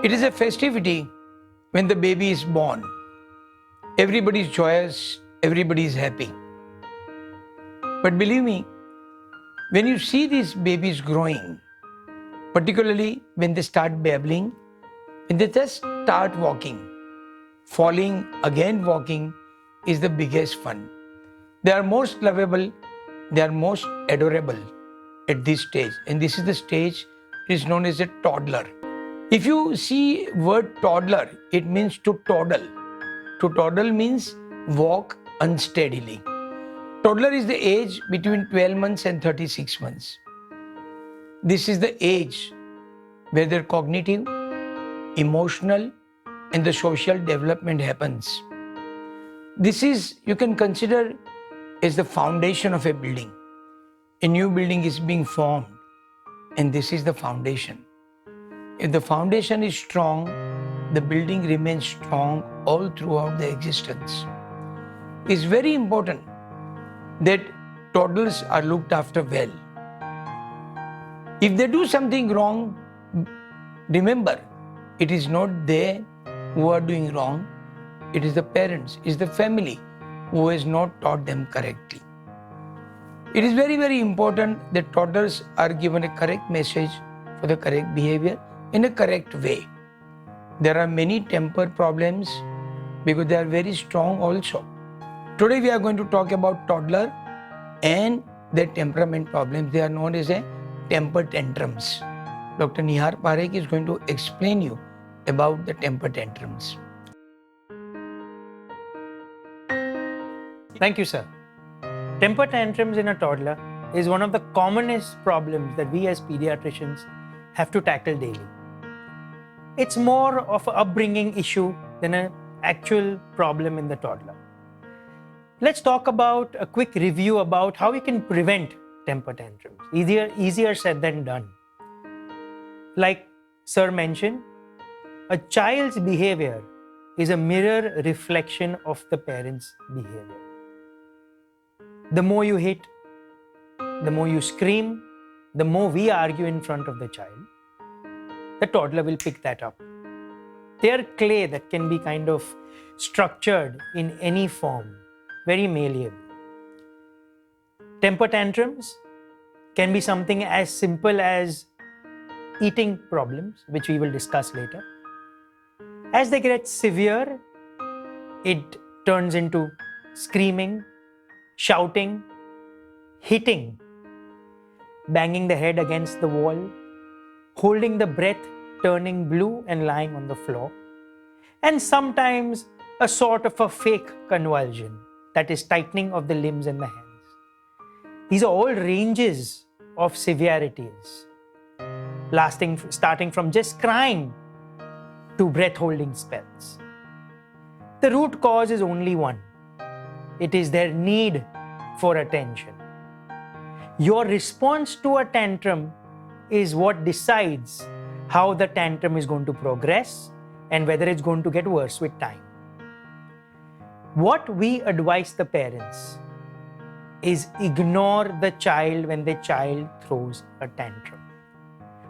It is a festivity when the baby is born. Everybody is joyous, everybody is happy. But believe me, when you see these babies growing, particularly when they start babbling, when they just start walking, falling, again walking is the biggest fun. They are most lovable, they are most adorable at this stage. And this is the stage it is known as a toddler. If you see word toddler, it means to toddle. To toddle means walk unsteadily. Toddler is the age between 12 months and 36 months. This is the age where their cognitive, emotional, and the social development happens. This is, you can consider as the foundation of a building. A new building is being formed, and this is the foundation. If the foundation is strong, the building remains strong all throughout the existence. It's very important that toddlers are looked after well. If they do something wrong, remember, it is not they who are doing wrong, it is the parents, it is the family who has not taught them correctly. It is very, very important that toddlers are given a correct message for the correct behavior in a correct way. There are many temper problems because they are very strong also. Today we are going to talk about toddler and their temperament problems. They are known as a temper tantrums. Dr. Nihar Parekh is going to explain you about the temper tantrums. Thank you, sir. Temper tantrums in a toddler is one of the commonest problems that we as pediatricians have to tackle daily. It's more of an upbringing issue than an actual problem in the toddler. Let's talk about a quick review about how we can prevent temper tantrums. Easier said than done. Like sir mentioned, a child's behavior is a mirror reflection of the parent's behavior. The more you hit, the more you scream, the more we argue in front of the child, the toddler will pick that up. They are clay that can be kind of structured in any form, very malleable. Temper tantrums can be something as simple as eating problems, which we will discuss later. As they get severe, it turns into screaming, shouting, hitting, banging the head against the wall, holding the breath, turning blue and lying on the floor, and sometimes a sort of a fake convulsion, that is tightening of the limbs and the hands. These are all ranges of severities, starting from just crying to breath-holding spells. The root cause is only one. It is their need for attention. Your response to a tantrum is what decides how the tantrum is going to progress and whether it's going to get worse with time. What we advise the parents is ignore the child when the child throws a tantrum.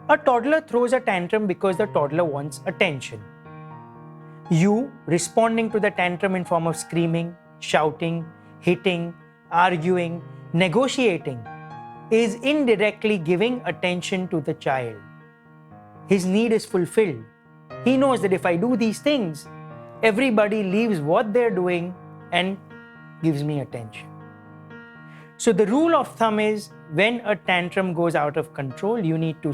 A toddler throws a tantrum because the toddler wants attention. You responding to the tantrum in form of screaming, shouting, hitting, arguing, negotiating is indirectly giving attention to the child. His need is fulfilled. He knows that if I do these things, everybody leaves what they're doing and gives me attention. So the rule of thumb is when a tantrum goes out of control, you need to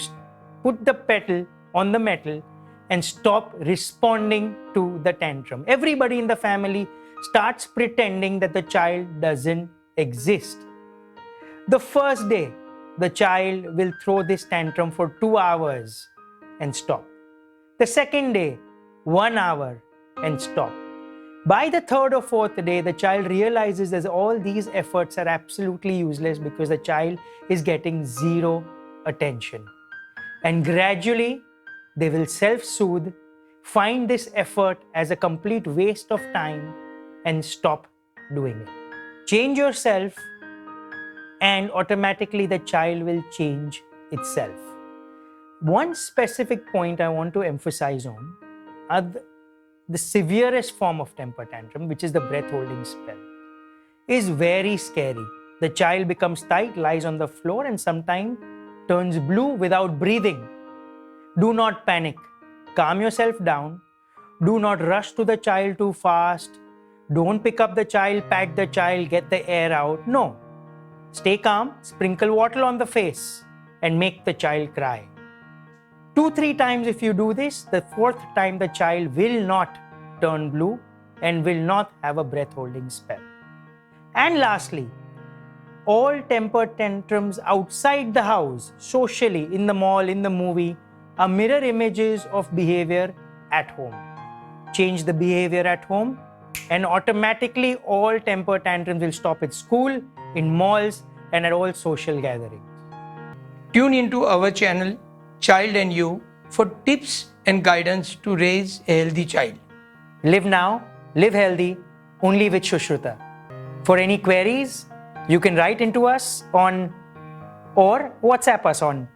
put the pedal on the metal and stop responding to the tantrum. Everybody in the family starts pretending that the child doesn't exist. The first day, the child will throw this tantrum for 2 hours and stop. The second day, 1 hour and stop. By the third or fourth day, the child realizes that all these efforts are absolutely useless because the child is getting zero attention. And gradually, they will self-soothe, find this effort as a complete waste of time and stop doing it. Change yourself and automatically the child will change itself. One specific point I want to emphasize on are the severest form of temper tantrum, which is the breath holding spell, is very scary. The child becomes tight, lies on the floor, and sometimes turns blue without breathing. Do not panic. Calm yourself down. Do not rush to the child too fast. Don't pick up the child, pat the child, get the air out. No. Stay calm, sprinkle water on the face, and make the child cry. 2-3 times if you do this, the 4th time the child will not turn blue and will not have a breath holding spell. And lastly, all temper tantrums outside the house, socially, in the mall, in the movie, are mirror images of behavior at home. Change the behavior at home, and automatically all temper tantrums will stop at school, in malls, and at all social gatherings. Tune into our channel, Child and You, for tips and guidance to raise a healthy child. Live now, live healthy, only with Shushruta. For any queries, you can write into us on or WhatsApp us on